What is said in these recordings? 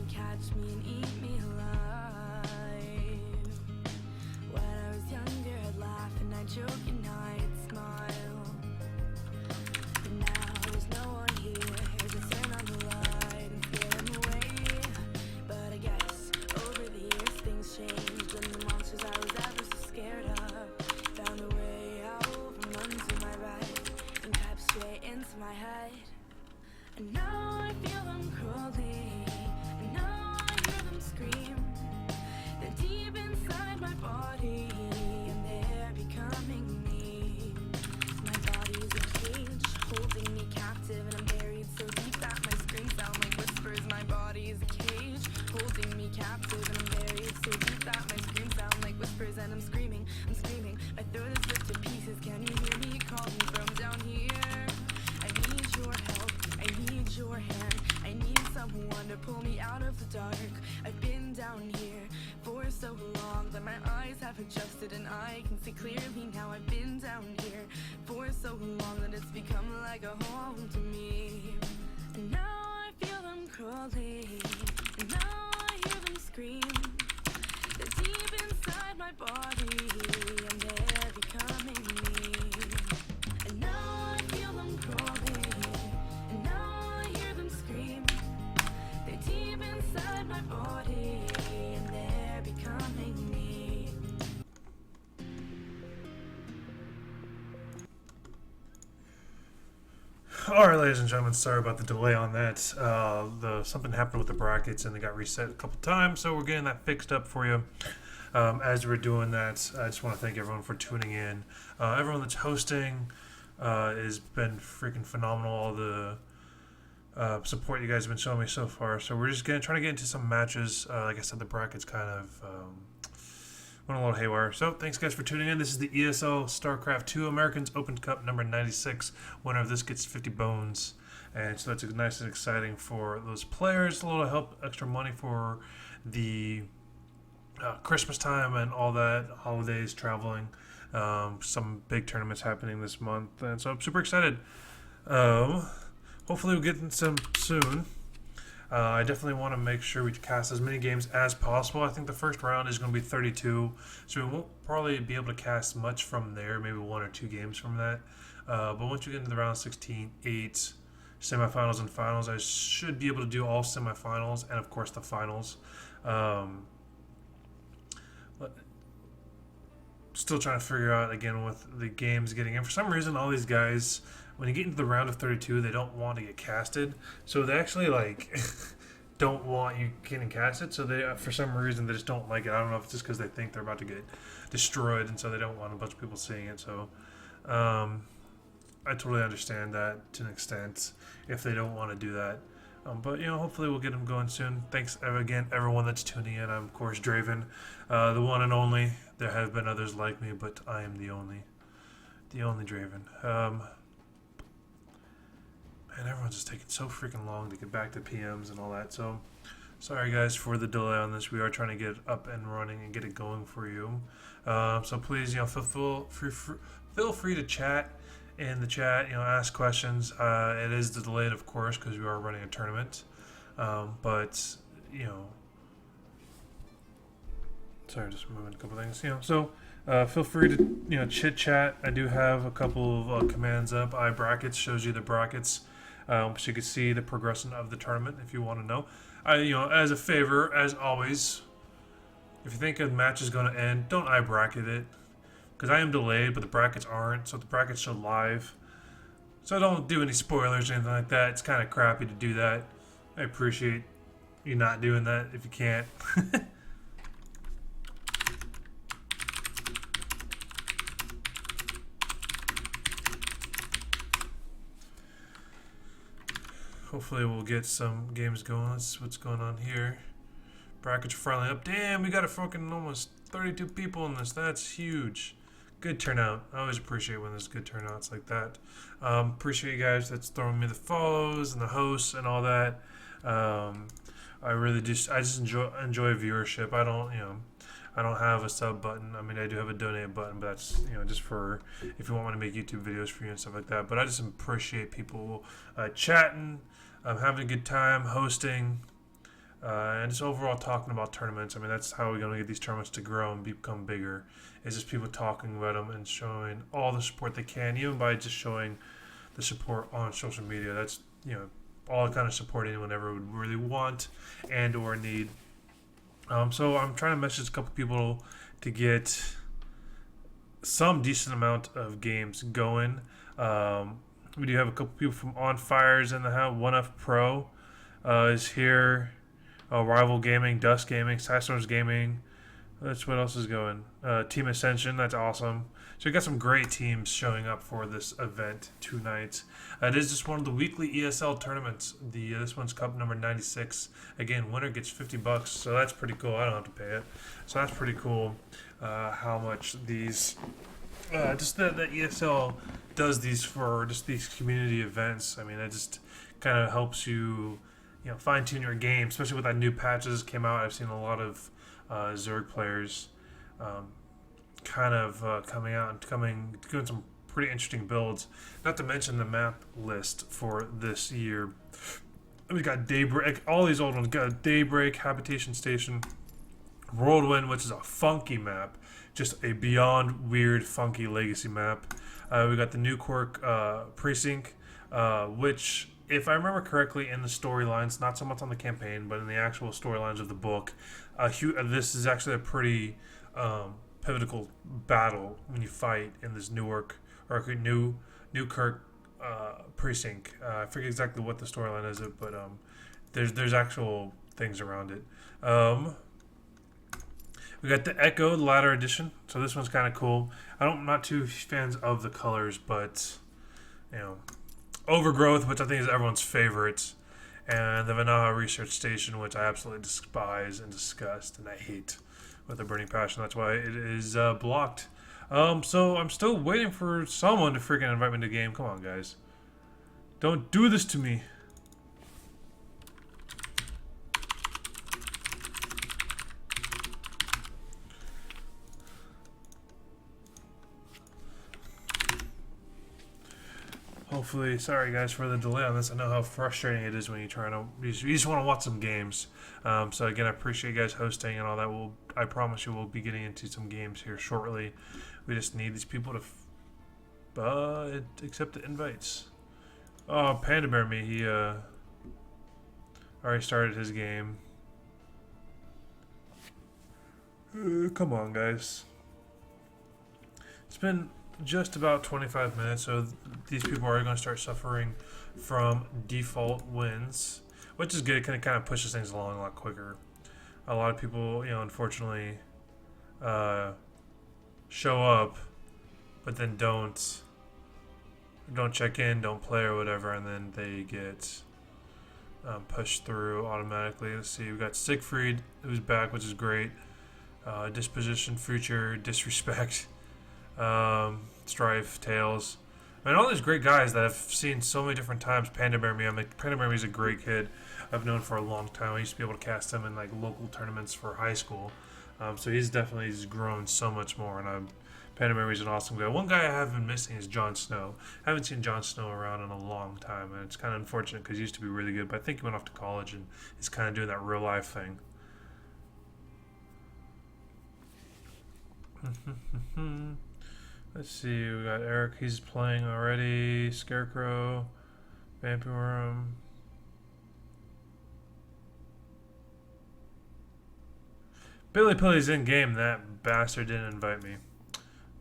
would catch me and eat me alive. When I was younger, I'd laugh and I'd joke and I'd smile. But now there's no one here to turn on the light and scare them away. But I guess over the years things changed, and the monsters I was ever so scared of found a way out from under my bed and crept straight into my head. And now I feel them crawling, and now I hear them scream. They're deep inside my body, and they're becoming me. My body's a cage, holding me captive, and I'm buried so deep that my screams sound like whispers. My body is a cage, holding me captive, and I'm buried so deep that my screams sound like whispers. And I'm screaming, my throat is ripped to pieces. Can you hear me calling from down here? I need your help, I need your hand, I need someone to pull me out of the dark. I've been down here for so long that my eyes have adjusted and I can see clearly now. I've been down here for so long that it's become like a home to me. And now I feel them crawling, and now I hear them scream. They're deep inside my body, and they're becoming me. And now I feel them crawling, and now I hear them scream. They're deep inside my body, and they're becoming me. Alright, ladies and gentlemen, sorry about the delay on that. Something happened with the brackets and they got reset a couple times, so we're getting that fixed up for you. As we're doing that, I just want to thank everyone for tuning in. Everyone that's hosting has been freaking phenomenal. All the support you guys have been showing me so far. So we're just trying to get into some matches. Like I said, the brackets kind of went a little haywire. So thanks guys for tuning in. This is the ESL StarCraft 2 Americans Open Cup number 96. Winner of this gets 50 bones. And so that's nice and exciting for those players. A little help, extra money for the Christmas time and all that, holidays, traveling. Some big tournaments happening this month. And so I'm super excited. Hopefully we'll get some soon. I definitely want to make sure we cast as many games as possible. I think the first round is going to be 32, so we won't probably be able to cast much from there, maybe 1 or 2 games from that. But once you get into the round 16, 8, semifinals and finals, I should be able to do all semifinals and, of course, the finals. Still trying to figure out, again, with the games getting in. For some reason, all these guys, when you get into the round of 32, they don't want to get casted. So they actually, like, don't want you getting casted. So they, for some reason, they just don't like it. I don't know if it's just because they think they're about to get destroyed, and so they don't want a bunch of people seeing it. So I totally understand that to an extent if they don't want to do that. But, you know, hopefully we'll get them going soon. Thanks again, everyone that's tuning in. I'm, of course, Draven, the one and only. There have been others like me, but I am the only Draven. Man, everyone's just taking so freaking long to get back to PMs and all that. So, sorry guys for the delay on this. We are trying to get it up and running and get it going for you. So please, you know, feel free to chat in the chat. You know, ask questions. It is delayed, of course, because we are running a tournament. But you know, sorry, just moving a couple things. You know, so. Feel free to chit chat. I do have a couple of commands up. iBrackets shows you the brackets, so you can see the progression of the tournament if you want to know. As a favor, as always, if you think a match is going to end, don't iBracket it, because I am delayed, but the brackets aren't. So the brackets show live. So don't do any spoilers or anything like that. It's kind of crappy to do that. I appreciate you not doing that if you can't. Hopefully we'll get some games going. That's what's going on here. Brackets are finally up. Damn, we got a fucking almost 32 people in this. That's huge. Good turnout. I always appreciate when there's good turnouts like that. Appreciate you guys that's throwing me the follows and the hosts and all that. I just enjoy viewership. I don't have a sub button. I mean, I do have a donate button, but that's just for if you want me to make YouTube videos for you and stuff like that. But I just appreciate people chatting, having a good time, hosting, and just overall talking about tournaments. I mean, that's how we're going to get these tournaments to grow and become bigger. Is just people talking about them and showing all the support they can, even by just showing the support on social media. That's all the kind of support anyone ever would really want and or need. So I'm trying to message a couple people to get some decent amount of games going. We do have a couple people from On Fires in the house. 1F Pro is here. Rival Gaming, Dust Gaming, Psistorm Gaming. That's what else is going. Team Ascension, that's awesome. So we got some great teams showing up for this event tonight. It is just one of the weekly ESL tournaments. This one's Cup number 96. Again, winner gets $50, so that's pretty cool. I don't have to pay it, so that's pretty cool. How much these, just that ESL does these for just these community events. I mean, it just kind of helps you, fine tune your game, especially with that new patches came out. I've seen a lot of Zerg players coming out and doing some pretty interesting builds. Not to mention the map list for this year. We got Daybreak, all these old ones. Got Daybreak, Habitation Station, Whirlwind, which is a funky map, just a beyond weird, funky legacy map. We got the New Quirk Precinct, which, if I remember correctly, in the storylines, not so much on the campaign, but in the actual storylines of the book, this is actually a pretty pivotal battle when you fight in this Newark or Newkirk precinct. I forget exactly what the storyline is, but there's actual things around it. We got the Echo Ladder Edition, so this one's kind of cool. I'm not too fans of the colors, but Overgrowth, which I think is everyone's favorite, and the Vanaha Research Station, which I absolutely despise and disgust and I hate with a burning passion. That's why it is blocked. So I'm still waiting for someone to freaking invite me to the game. Come on, guys. Don't do this to me. Hopefully, sorry guys for the delay on this. I know how frustrating it is when you just want to watch some games. So again, I appreciate you guys hosting and all that. I promise you, we'll be getting into some games here shortly. We just need these people to accept the invites. Oh, Pandabearme, he already started his game. Come on, guys. It's been just about 25 minutes, so these people are going to start suffering from default wins, which is good. It kind of pushes things along a lot quicker. A lot of people, unfortunately, show up, but then don't check in, don't play or whatever, and then they get pushed through automatically. Let's see, we got Siegfried, who's back, which is great. Disposition, Future, Disrespect. Strife, Tails. I mean, all these great guys that I've seen so many different times. Pandabearme, Pandabearme is a great kid I've known for a long time. I used to be able to cast him in like local tournaments for high school. So he's grown so much more, and Pandabearme is an awesome guy. One guy I have been missing is Jon Snow. I haven't seen Jon Snow around in a long time, and it's kind of unfortunate because he used to be really good, but I think he went off to college and is kind of doing that real life thing. Let's see, we got Eric, he's playing already. Scarecrow, Pandabearme. Billy Pilly's in game, that bastard didn't invite me.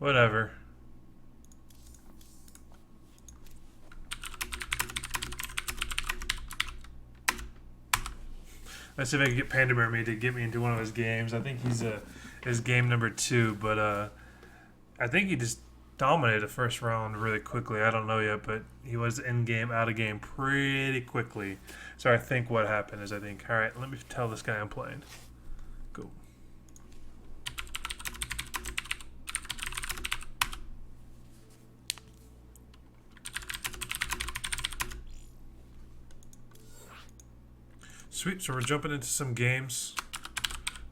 Whatever. Let's see if I can get Pandabearme to get me into one of his games. I think his game number 2, but I think he just dominated the first round really quickly. I don't know yet, but he was in game, out of game pretty quickly. So I think what happened is alright, let me tell this guy I'm playing. Go. Sweet, so we're jumping into some games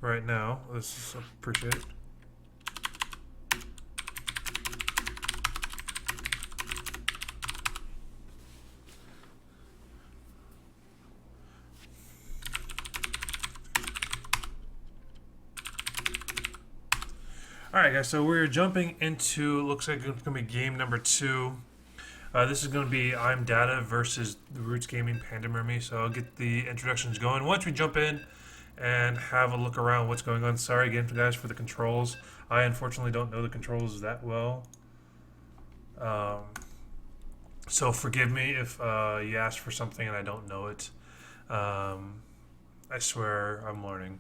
right now. This is appreciate it. Alright guys, so we're jumping into, looks like it's going to be game number 2. This is going to be ImData versus the Roots Gaming Pandabearme, so I'll get the introductions going. Once we jump in and have a look around what's going on. Sorry again guys for the controls. I unfortunately don't know the controls that well. So forgive me if you ask for something and I don't know it. I swear I'm learning.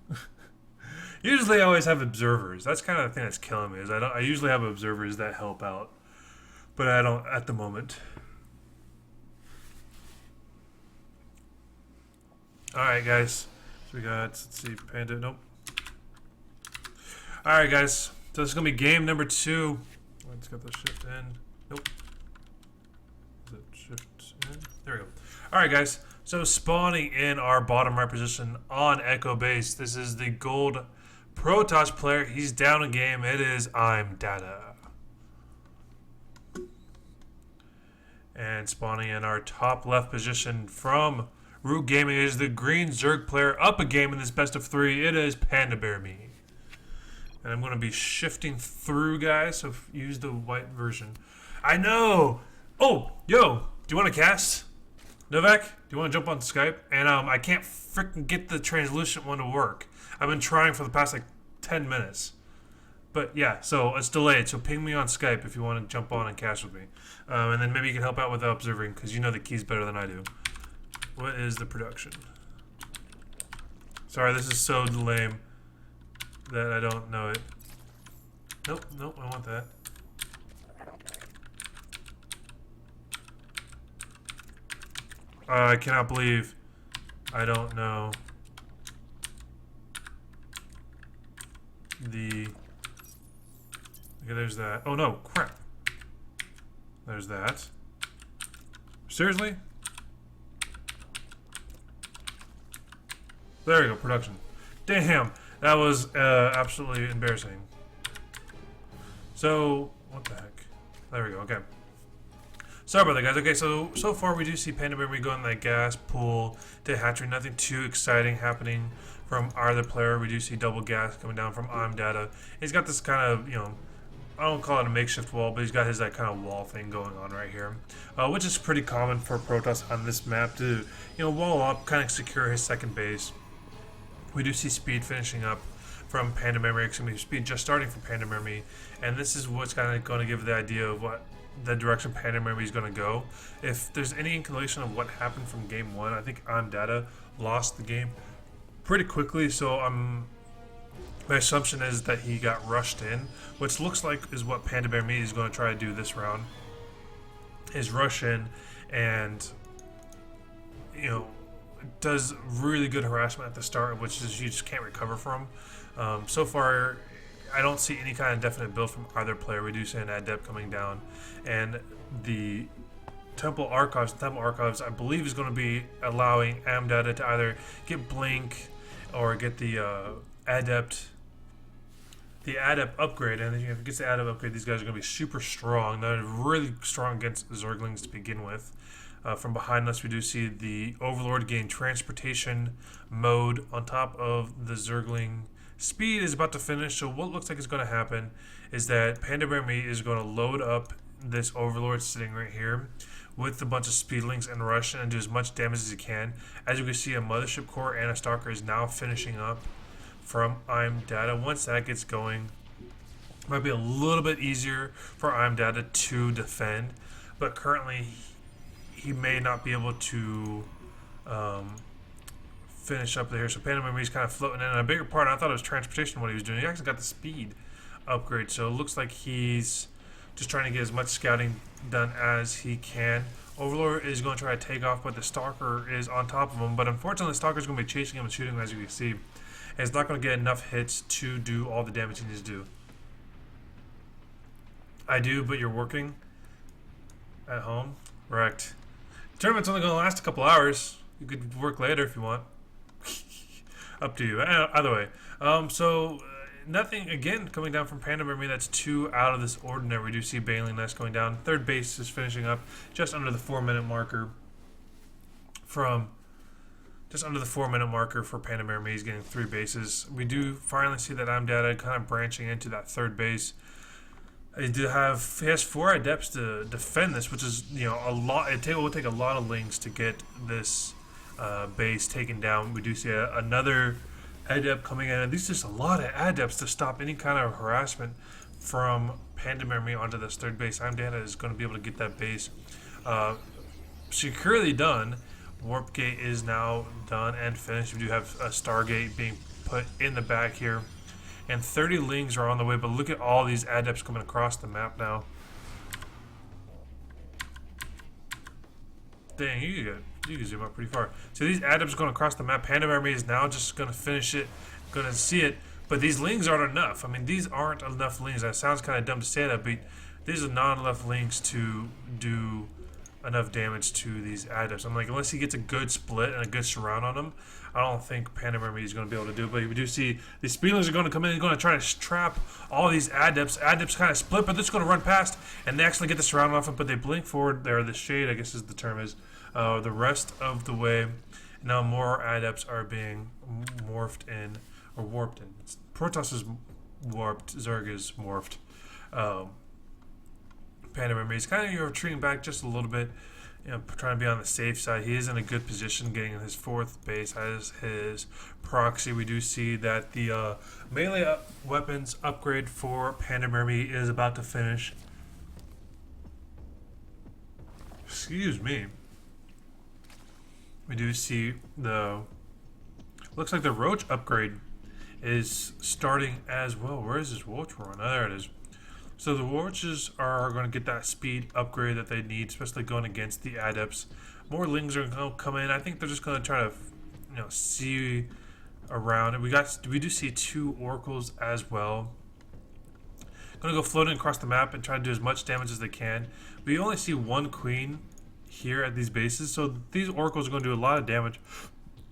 Usually I always have observers. That's kind of the thing that's killing me. Is I usually have observers that help out, but I don't at the moment. All right, guys. So we got, let's see, Panda. Nope. All right, guys. So this is gonna be game number 2. Let's get the shift in. Nope. Is it shift in? There we go. All right, guys. So spawning in our bottom right position on Echo Base. This is the gold Protoss player. He's down a game. It is ImData. And spawning in our top left position from Root Gaming is the green Zerg player up a game in this best of 3. It is Pandabearme. And I'm going to be shifting through, guys, so use the white version. I know! Oh, yo, do you want to cast? Novak, do you want to jump on Skype? And I can't freaking get the translucent one to work. I've been trying for the past like 10 minutes. But yeah, so it's delayed. So ping me on Skype if you want to jump on and cast with me. And then maybe you can help out with the observing because you know the keys better than I do. What is the production? Sorry, this is so lame that I don't know it. Nope, nope, I want that. I cannot believe I don't know the... Okay, there's that. Oh no, crap. There's that. Seriously? There we go, production. Damn, that was absolutely embarrassing. So, what the heck? There we go, okay. Sorry about that, guys. Okay, so far we do see Pandabearme going that gas pool to hatchery. Nothing too exciting happening from either player. We do see double gas coming down from ImData. He's got this kind of, you know, I don't call it a makeshift wall, but he's got his that kind of wall thing going on right here, which is pretty common for Protoss on this map to, you know, wall up, kind of secure his second base. We do see speed finishing up from Pandabearme. It's going to be speed just starting from Pandabearme, and this is what's kind of going to give the idea of what the direction Pandabearme is going to go. If there's any inclination of what happened from game 1, I think ImData lost the game pretty quickly, so my assumption is that he got rushed in, which looks like is what Pandabearme is going to try to do this round, is rush in and, you know, does really good harassment at the start, which is you just can't recover from. So far, I don't see any kind of definite build from either player. We do see an adept coming down, and the Temple Archives, I believe, is going to be allowing ImData to either get Blink or get the adept upgrade. And if it gets the adept upgrade, these guys are going to be super strong. They're really strong against Zerglings to begin with. From behind us, we do see the Overlord gain transportation mode on top of the Zergling. Speed is about to finish, so what looks like is going to happen is that Pandabearme is going to load up this Overlord sitting right here with a bunch of speedlings and rush and do as much damage as he can. As you can see, a Mothership Core and a Stalker is now finishing up from ImData. Once that gets going, it might be a little bit easier for ImData to defend, but currently he may not be able to finish up there. So Pandabearme is kind of floating in. And a bigger part, I thought it was transportation what he was doing. He actually got the speed upgrade, so it looks like he's just trying to get as much scouting done as he can. Overlord is going to try to take off, but the Stalker is on top of him. But unfortunately, the Stalker is going to be chasing him and shooting him, as you can see. And it's not going to get enough hits to do all the damage he needs to do. I do, but you're working at home? Correct. The tournament's only going to last a couple hours. You could work later if you want. Up to you. Either way. Nothing, again, coming down from Pandabearme that's too out of this ordinary. We do see Baneling Nest going down. Third base is finishing up just under the 4-minute marker from just under the 4-minute marker for Pandabearme. He's getting 3 bases. We do finally see that ImData kind of branching into that third base. He has 4 adepts to defend this, which is, you know, a lot. It will take a lot of lings to get this base taken down. We do see another adept coming in, and these just a lot of adepts to stop any kind of harassment from Pandabearme onto this third base. ImData is going to be able to get that base securely done. Warp Gate is now done and finished. We do have a Stargate being put in the back here. And 30 lings are on the way, but look at all these adepts coming across the map now. Dang, you can zoom up pretty far. So these adepts going across the map. Pandabearme is now just going to finish it, going to see it. But these lings aren't enough. I mean, these aren't enough lings. That sounds kind of dumb to say that, but these are not enough lings to do enough damage to these adepts. I'm like, unless he gets a good split and a good surround on him, I don't think Pandabearme is going to be able to do it. But we do see the Speedlings are going to come in. He's going to try to trap all these adepts. Adepts kind of split, but they're just going to run past, and they actually get the surround off him. But they blink forward there. The shade, I guess, is the term is the rest of the way. Now more adepts are being morphed in or warped in. Protoss is warped. Zerg is morphed. Pandabearme is kind of retreating back just a little bit, you know, trying to be on the safe side. He is in a good position, getting his 4th base as his proxy. We do see that the melee weapons upgrade for Pandabearme is about to finish. Excuse me. We do see looks like the Roach upgrade is starting as well. Where is this Roach run? Oh, there it is. So the Roaches are going to get that speed upgrade that they need, especially going against the adepts. More lings are going to come in. I think they're just going to try to, you know, see around. And we do see 2 oracles as well. Going to go floating across the map and try to do as much damage as they can. We only see 1 queen here at these bases, so these oracles are going to do a lot of damage.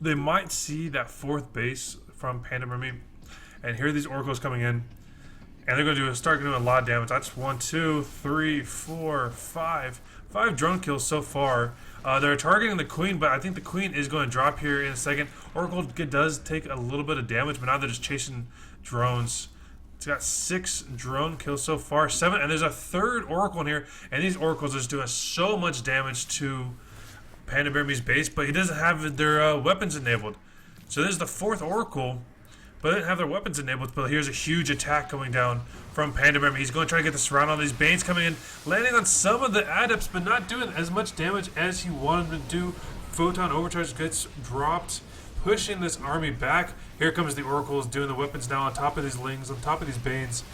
They might see that 4th base from Pandabearme, and here are these oracles coming in. And they're going to start doing a lot of damage. That's 1, 2, 3, 4, 5. 5 drone kills so far. They're targeting the queen, but I think the queen is going to drop here in a second. Oracle does take a little bit of damage, but now they're just chasing drones. It's got 6 drone kills so far. 7, and there's a 3rd oracle in here. And these oracles are just doing so much damage to Pandabearme's base, but he doesn't have their weapons enabled. So there's the 4th oracle, but they didn't have their weapons enabled. But here's a huge attack coming down from Pandabearme. He's going to try to get the surround on these Banes coming in, landing on some of the adepts, but not doing as much damage as he wanted to do. Photon Overcharge gets dropped, pushing this army back. Here comes the oracles doing the weapons now on top of these lings, on top of these Banes.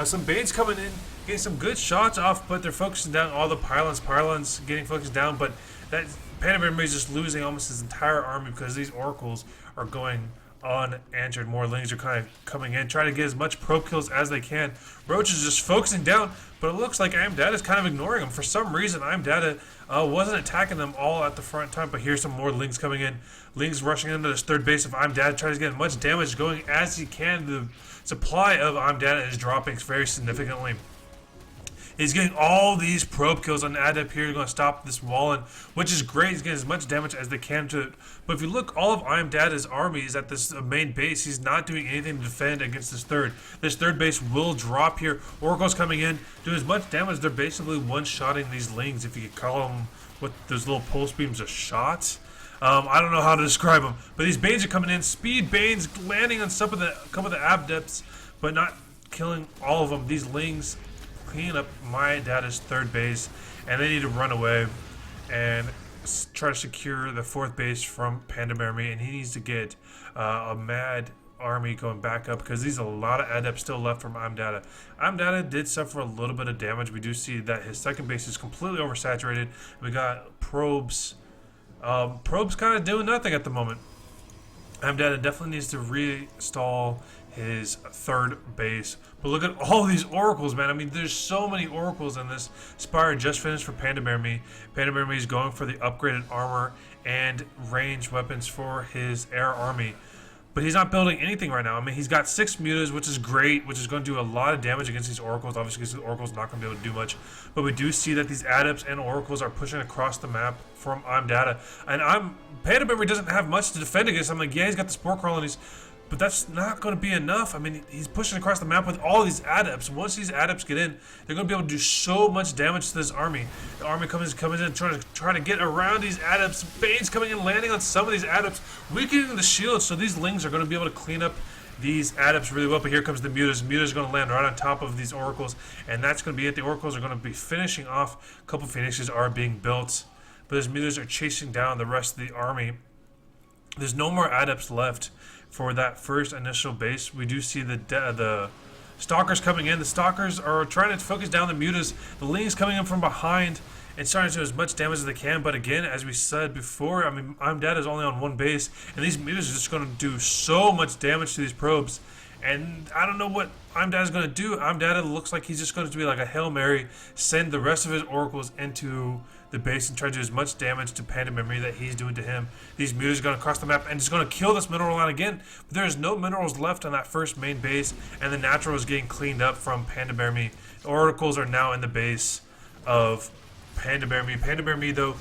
Some Banes coming in, getting some good shots off, but they're focusing down all the pylons. Pylons getting focused down, but that Pandabearme is just losing almost his entire army because these oracles are going unanswered. More lings are kind of coming in, trying to get as much probe kills as they can. Roach is just focusing down, but it looks like ImData is kind of ignoring them. For some reason, ImData wasn't attacking them all at the front time, but here's some more lings coming in. Lings rushing into this 3rd base of ImData, tries to get as much damage going as he can. The supply of ImData is dropping very significantly. He's getting all these probe kills on the adept here. They're going to stop this Wallen, which is great. He's getting as much damage as they can to it. But if you look, all of ImData's army is at this main base. He's not doing anything to defend against this 3rd. This 3rd base will drop here. Oracle's coming in, doing as much damage. They're basically one-shotting these lings, if you could call them with those little pulse beams a shot. I don't know how to describe them. But these Banes are coming in. Speed Banes landing on some of the adepts, but not killing all of them. These lings cleaning up ImData's 3rd base, and they need to run away and try to secure the 4th base from Pandabearme, and he needs to get a mad army going back up because there's a lot of adepts still left from ImData. ImData did suffer a little bit of damage. We do see that his 2nd base is completely oversaturated. We got probes. Probes kind of doing nothing at the moment. ImData definitely needs to reinstall his 3rd base. But look at all these oracles, man. I mean, there's so many oracles in this. Spire just finished for Pandabearme. Pandabearme is going for the upgraded armor and range weapons for his air army. But he's not building anything right now. I mean, he's got 6 mutas, which is great, which is going to do a lot of damage against these oracles. Obviously, because the oracle's not going to be able to do much. But we do see that these adepts and oracles are pushing across the map from ImData. And Pandabearme doesn't have much to defend against. I'm like, yeah, he's got the spore colonies, but that's not going to be enough. I mean, he's pushing across the map with all these adepts. Once these adepts get in, they're going to be able to do so much damage to this army. The army comes in trying to get around these adepts. Bane's coming in, landing on some of these adepts, weakening the shields. So these lings are going to be able to clean up these adepts really well. But here comes the mutas. Mutas are going to land right on top of these oracles, and that's going to be it. The oracles are going to be finishing off. A couple phoenixes are being built, but these mutas are chasing down the rest of the army. There's no more adepts left for that first initial base. We do see the stalkers coming in. The stalkers are trying to focus down the mutas. The lings coming in from behind and starting to do as much damage as they can. But again, as we said before, I mean, ImData is only on one base, and these mutas are just going to do so much damage to these probes. And I don't know what ImData is going to do. ImData looks like he's just going to be like a Hail Mary, send the rest of his oracles into the base and try to do as much damage to Pandabearme that he's doing to him. These mutas are going to cross the map and it's going to kill this mineral line again. But there's no minerals left on that first main base, and the natural is getting cleaned up from Pandabearme. The oracles are now in the base of Pandabearme. Pandabearme, though,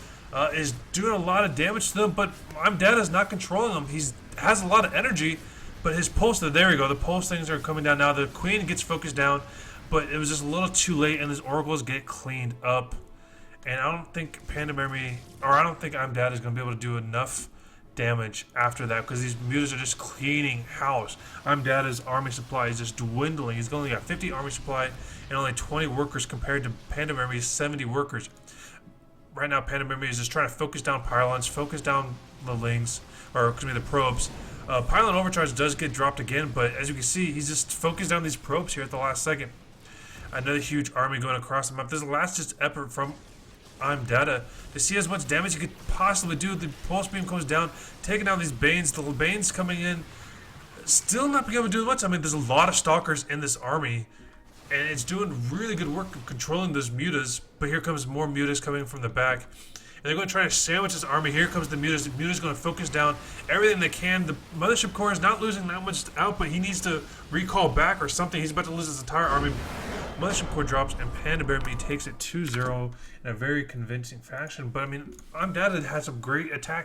is doing a lot of damage to them, but ImData is not controlling him. He has a lot of energy, but his pulse, there we go, the pulse things are coming down now. The queen gets focused down, but it was just a little too late, and these oracles get cleaned up. And I don't think Pandabearme, or I don't think ImData is going to be able to do enough damage after that, because these mutas are just cleaning house. ImData's army supply is just dwindling. He's only got 50 army supply and only 20 workers compared to Pandabearme's 70 workers. Right now, Pandabearme is just trying to focus down pylons, focus down the lings, or excuse me, the probes. Pylon overcharge does get dropped again, but as you can see, he's just focused down these probes here at the last second. Another huge army going across the map. This is the last just effort from ImData to see as much damage he could possibly do. The pulse beam comes down, taking down these Banes. The Banes coming in, still not being able to do much. I mean, there's a lot of stalkers in this army, and it's doing really good work of controlling those mutas. But here comes more mutas coming from the back, and they're going to try to sandwich this army. Here comes the mutas. The mutas going to focus down everything they can. The Mothership Core is not losing that much out, but he needs to recall back or something. He's about to lose his entire army. Mothership Core drops, and Pandabearme takes it 2-0 in a very convincing fashion. But I mean, ImData had some great attacks